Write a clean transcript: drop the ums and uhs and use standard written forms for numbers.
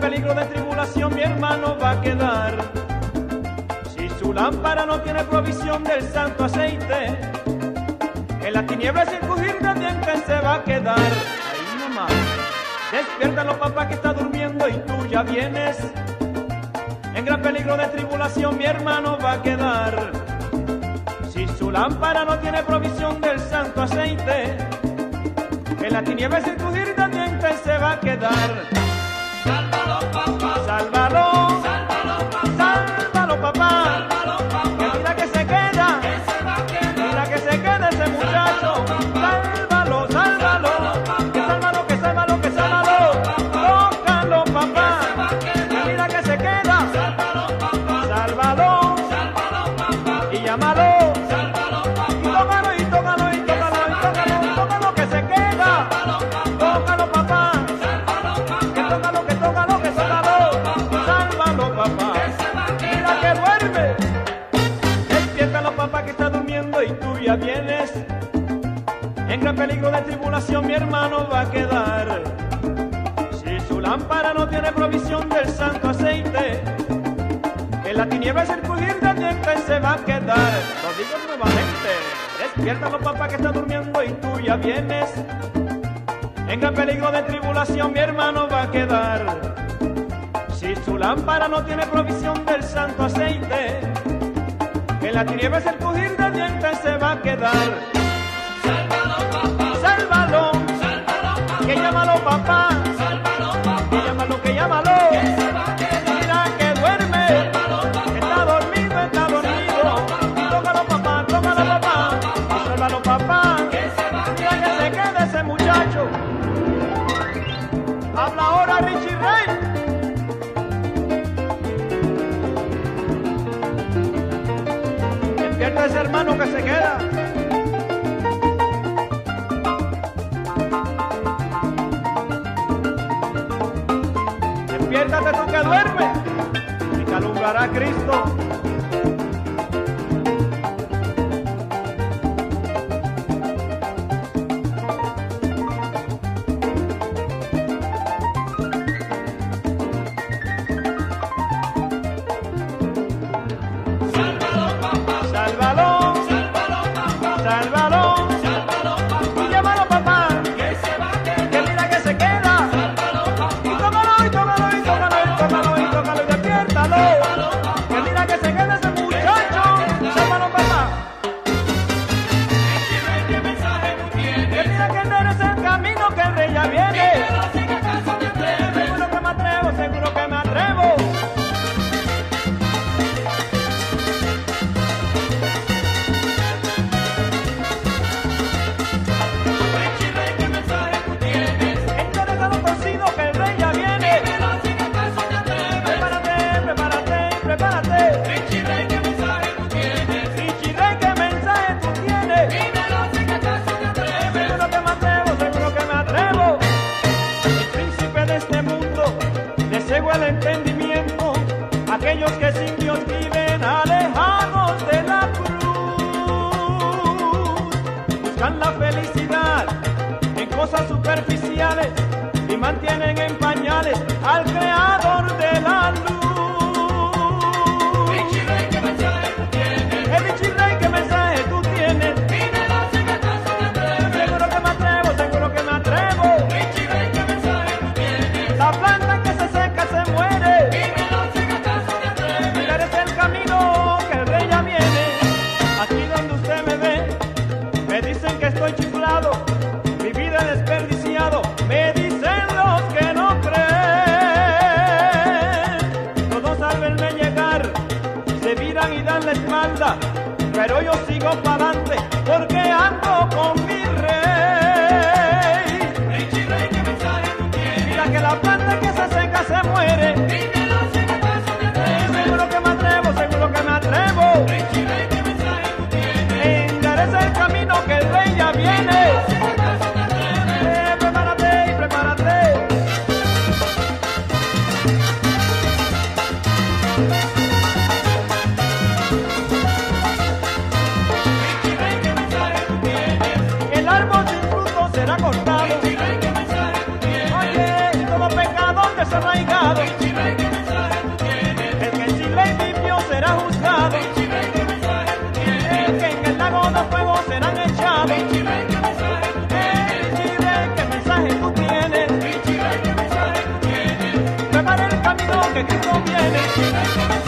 peligro de tribulación mi hermano va a quedar. Si su lámpara no tiene provisión del santo aceite, en las tinieblas sin crujir de dientes se va a quedar. Ahí nomás. Despiértalo, papá, que está durmiendo y tú ya vienes. En gran peligro de tribulación mi hermano va a quedar. Si su lámpara no tiene provisión del santo aceite, en la tiniebla sin crujir de dientes se va a quedar. Sálvalo, papá. Sálvalo, Sálvalo, papá. sálvalo, papá. Sálvalo, papá. Que mira que se queda, Que se va a quedar. mira que se queda ese muchacho. Sálvalo, sálvalo, que sálvalo, que sálvalo, que sálvalo. Tócalo, papá. Que mira que se queda. Sálvalo, papá. Sálvalo, Sálvalo, papá. y llámalo. Sálvalo, Y papá. tócalo, y tócalo, y tócalo, y tócalo, tócalo que se queda. Tócalo, papá. Que tócalo, que tócalo, que sálvalo. Sálvalo, papá. Mira que duerme. Despiértalo, papá, que está durmiendo y tú ya vienes. En gran peligro de tribulación mi hermano va a quedar. Si su lámpara no tiene provisión del santo aceite, en la tiniebla sin crujir de dientes se va a quedar. Lo digo nuevamente. Despiértalo, papá, que está durmiendo y tú ya vienes. En gran peligro de tribulación mi hermano va a quedar. Si su lámpara no tiene provisión del santo aceite, en la tiniebla sin crujir de dientes se va a quedar. Sálvalo, papá. Sálvalo, Sálvalo, papá. que llámalo, papá. Sálvalo, papá. Que llámalo, que llámalo. Se va a quedar. Mira que duerme. Sálvalo, papá. Está dormido, está dormido. Tócalo, papá, tócalo, papá. Sálvalo, papá. Mira que se quede ese muchacho. Habla ahora, Richie Ray. Despierta ese hermano que se queda. Despiértate tú que duermes y te alumbrará Cristo. Sálvalo, papá. Sálvalo, Sálvalo, papá. sálvalo. Sálvalo, papá. Y llámalo, papá. Que se va a quedar. Que mira que se queda. Sálvalo, papá. Y tócalo, y tócalo, y tócalo, y tócalo, y tócalo, y despiértalo. Que mira que se queda ese muchacho. Sálvalo, papá. ¿Qué mensaje tú Que tienes? mira que no eres el camino, que el rey ya viene. Pero si que acaso te atreves. Seguro que me atrevo, seguro que me atrevo. Richie, ¿qué mensaje tú tienes? Endereza los torcidos, que el rey ya viene. Pero si que acaso te atreves. Prepárate, prepárate, prepárate. Richie, ¿qué mensaje tú tienes? Richie Ray, ¿qué mensaje tú tienes? Dímelo si que acaso te atreves. Seguro que me atrevo, seguro que me atrevo. El príncipe de este mundo, de ciego el entendimiento, aquellos que sin Dios viven alejados de la cruz, buscan la felicidad en cosas superficiales y mantienen en pañales al creador de la luz. Richie, ¿qué mensaje tú tienes? Richie Ray, ¿qué mensaje tú tienes? Dímelo si que acaso te atreves. Seguro que me atrevo, seguro que me atrevo. Richie, ¿qué mensaje tú tienes? La planta que se seca se muere. Dímelo si que acaso te atreves. Mira, es el camino que el rey ya viene. Aquí donde usted me ve, me dicen que estoy chiflado, mi vida he desperdiciado. Me dicen los que no creen. Todos al verme llegar se viran y dan la espalda, pero yo sigo para adelante porque ando con mi rey. Richie, ¿qué mensaje tú tienes? Mira que la planta que se seca se muere. Dímelo si que acaso te atreves. Seguro que me atrevo, seguro que me atrevo. Richie, ¿qué mensaje tú tienes? Endereza el camino que el rey ya viene. Si que acaso te atreves. Prepárate y prepárate. Richie, ¿qué mensaje tú tienes? juzgado. Vinci, ven, ¿qué mensaje tú tienes? El que en Chile vivió será juzgado. Vinci, ven, ¿qué mensaje tú tienes? El que en el lago de fuego serán echados. Vinci, ven, ¿qué mensaje tú tienes? Vinci, ven, ¿qué mensaje tú tienes? Vinci, ven, ¿qué mensaje tú tienes? Prepara el camino que Cristo viene. Vinci, ven, ¿qué mensaje